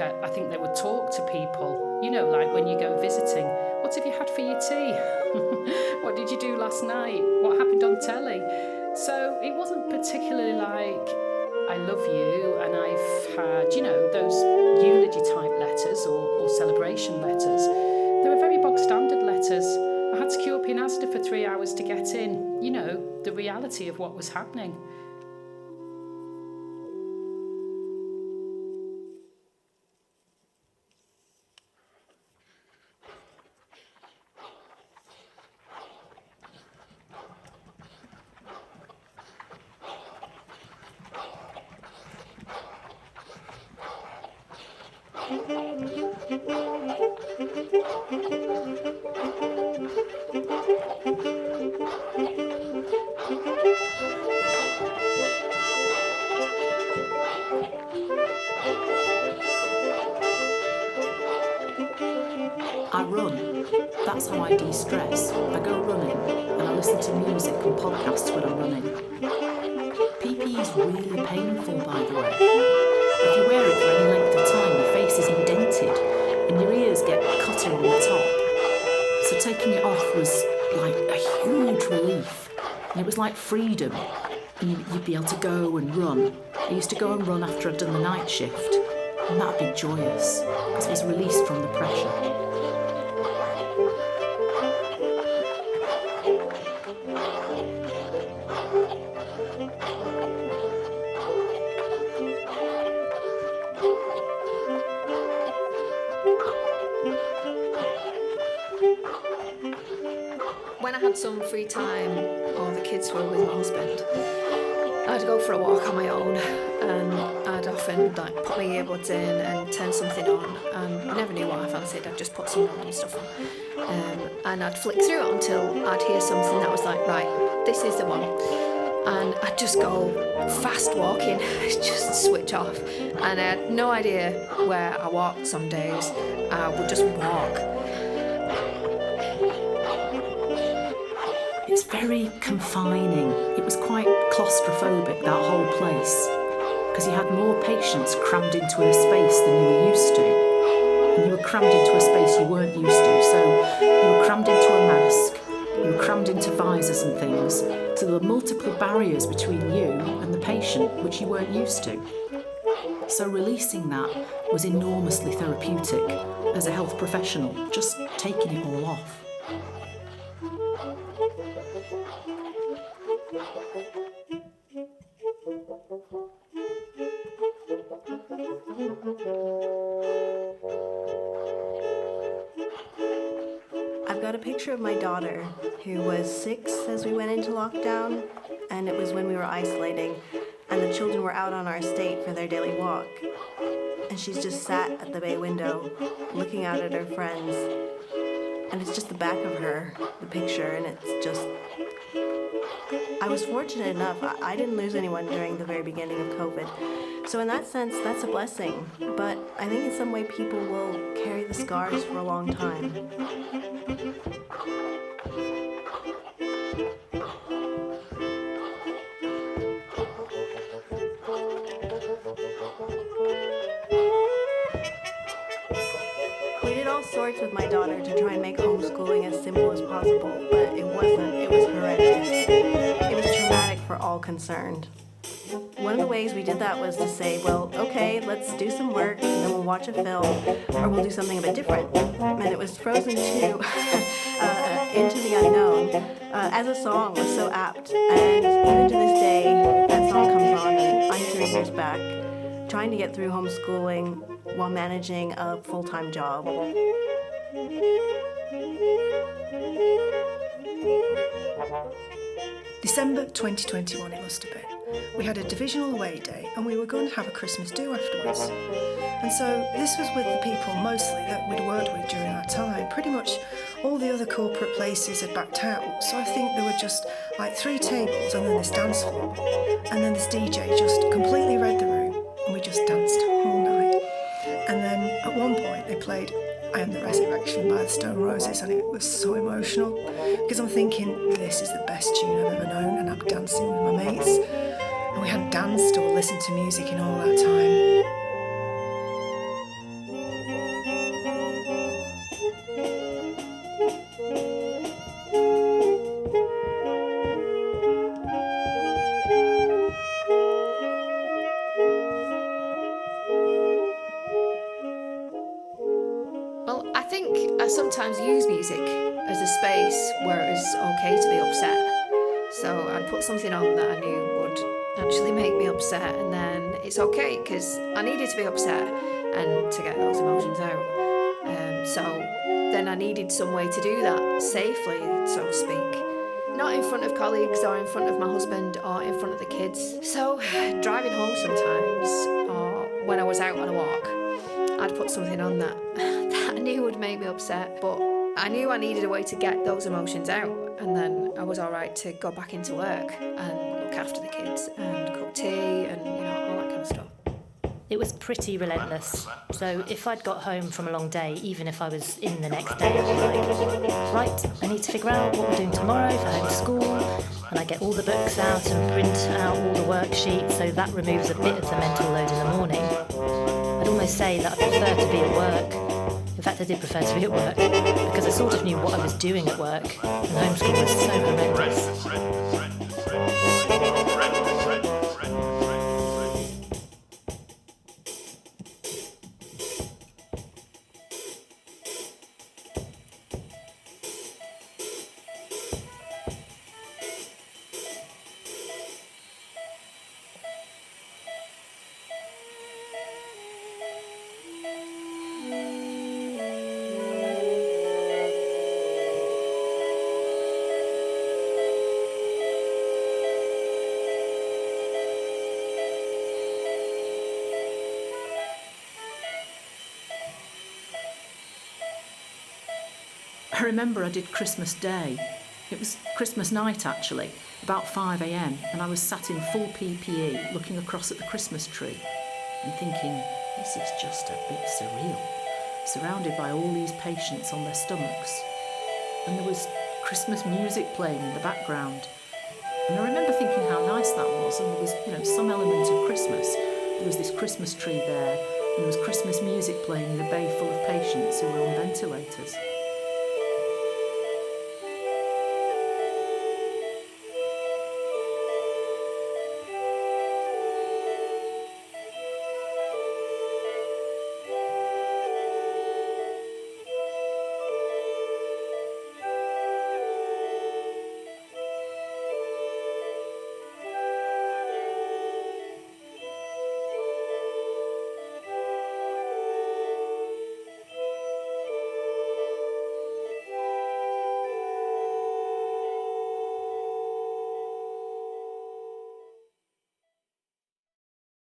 I think they would talk to people, you know, like when you go visiting. What have you had for your tea? What did you do last night? What happened on telly? So it wasn't particularly like, I love you, and I've had, you know, those eulogy type letters or celebration letters. They were very bog standard letters. I had to queue up in Asda for 3 hours to get in, you know, the reality of what was happening. I run. That's how I de-stress. I go running and I listen to music and podcasts when I'm running. PP is really painful, by the way. If you wear it for any length of time, your face is indented and your ears get cut along the top. So taking it off was like a huge relief. And it was like freedom. And you'd be able to go and run. I used to go and run after I'd done the night shift. And that'd be joyous, because I was released from the pressure. When I had some free time, or the kids were with my husband, I'd go for a walk on my own, and I'd often like put my earbuds in and turn something on, and I never knew what I fancied. I'd just put some random stuff on, and I'd flick through it until I'd hear something that was like, right, this is the one, and I'd just go fast walking, just switch off, and I had no idea where I walked. Some days I would just walk. It's very confining. It was quite claustrophobic, that whole place, because you had more patients crammed into a space than you were used to. And you were crammed into a space you weren't used to. So you were crammed into a mask, you were crammed into visors and things. So there were multiple barriers between you and the patient, which you weren't used to. So releasing that was enormously therapeutic as a health professional, just taking it all off. I've got a picture of my daughter, who was 6 as we went into lockdown, and it was when we were isolating, and the children were out on our estate for their daily walk. And she's just sat at the bay window, looking out at her friends, and it's just the back of her, the picture, and it's just... I was fortunate enough, I didn't lose anyone during the very beginning of COVID. So in that sense, that's a blessing. But I think in some way people will carry the scars for a long time. We did all sorts with my daughter to try and make homeschooling as simple as possible, but it wasn't. It was horrendous. It was traumatic for all concerned. One of the ways we did that was to say, well, okay, let's do some work, and then we'll watch a film, or we'll do something a bit different. And it was Frozen 2, Into the Unknown, as a song was so apt. And even to this day, that song comes on, and I'm 3 years back, trying to get through homeschooling while managing a full-time job. December 2021 it must have been. We had a divisional away day and we were going to have a Christmas do afterwards. And so this was with the people mostly that we'd worked with during that time. Pretty much all the other corporate places had backed out, so I think there were just like 3 tables and then this dance floor. And then this DJ just completely read the room and we just danced all night. And then at one point they played I Am the Resurrection by the Stone Roses, and it was so emotional because I'm thinking, this is the best tune I've ever known, and I'm dancing with my mates. And we hadn't danced or listened to music in all that time. sometimes use music as a space where it was okay to be upset. So I'd put something on that I knew would actually make me upset, and then it's okay because I needed to be upset and to get those emotions out. So then I needed some way to do that safely, so to speak. Not in front of colleagues or in front of my husband or in front of the kids. So driving home sometimes, or when I was out on a walk, I'd put something on that I knew would make me upset, but I knew I needed a way to get those emotions out, and then I was all right to go back into work and look after the kids and cook tea and, you know, all that kind of stuff. It was pretty relentless. So if I'd got home from a long day, even if I was in the next day, I'd be like, right, I need to figure out what we're doing tomorrow for home school. And I get all the books out and print out all the worksheets, so that removes a bit of the mental load in the morning. I'd almost say that I prefer to be at work. In fact, I did prefer to be at work, because I sort of knew what I was doing at work, and homeschool was so horrendous. I remember I did Christmas Day. It was Christmas night, actually, about 5 a.m, and I was sat in full PPE looking across at the Christmas tree and thinking, this is just a bit surreal, surrounded by all these patients on their stomachs. And there was Christmas music playing in the background. And I remember thinking how nice that was, and there was, some element of Christmas. There was this Christmas tree there, and there was Christmas music playing in a bay full of patients who were on ventilators.